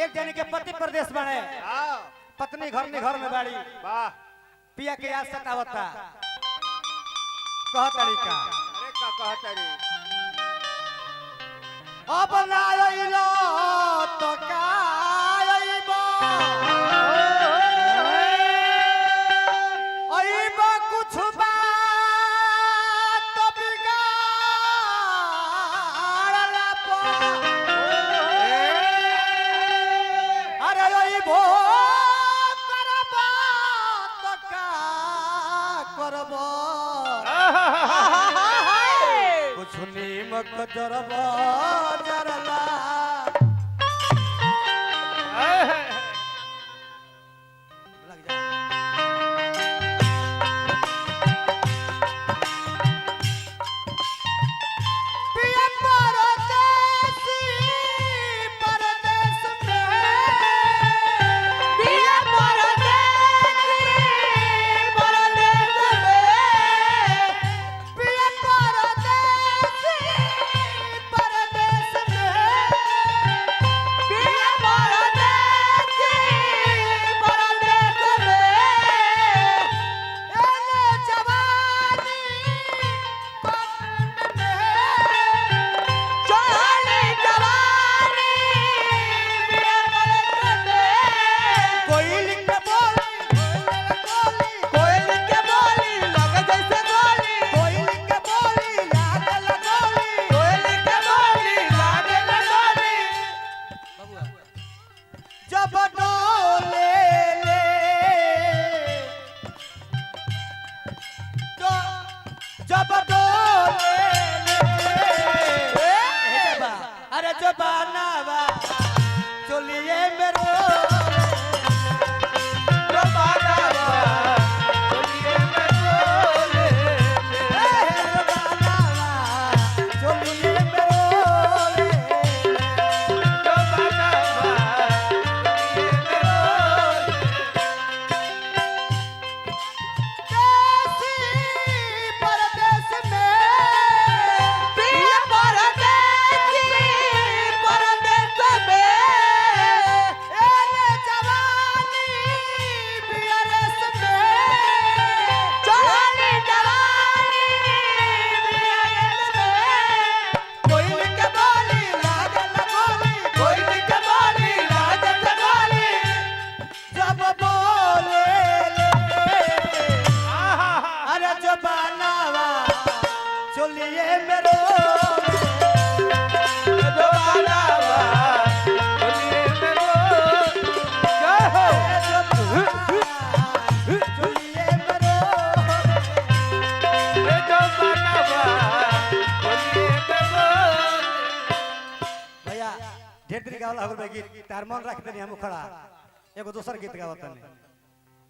एक जनी के पति प्रदेश बने, पत्नी घर में बाड़ी, पिया के याद सतावता कह तरीका। अरे का कहतरी अब ना आइलो तो का आइबो, आइबो कुछ बात तो बिगाड़ला पो। अरे आइबो करबो तो का करबो, कुछ नीमक जरबो जरला। लग जा पिया परदेसी परदेश में, पिया परदेसी परदेश में, पिया परदेसी परदेश में, पिया परदेसी परदेश में। एले जवानी पन में, चढ़ली जवानी मेरे परदेश में। कोयल के बोली कोयल के बोली लग जैसे गोली, कोयल के बोली लागल गोली, कोयल के बोली लागल गोली। जब डोले ले तो जब डोले ले, अरे जबानावा चलिए मेरो, जबानावा चलिए मेरो, जबानावा चलिए मेरो, जबानावा चलिए मेरो। देसी परदेश में, पिया परदेसी परदेश में। एले जवानी बियरस में, चढ़ली जवानी बियरस में। कोयल के बोली लागल गोली, कोयल के बोली लागल गोली। जब बोले ले, अरे जबानावा चलिए मेरो, जबानावा चलिए मेरो, जय हो चलिए मेरो, जबानावा चलिए मेरो। भैया ढेर तरीका वाला हो गई गीत, तार मन रख देनी हम खड़ा एगो दोसर गीत गावत नहीं।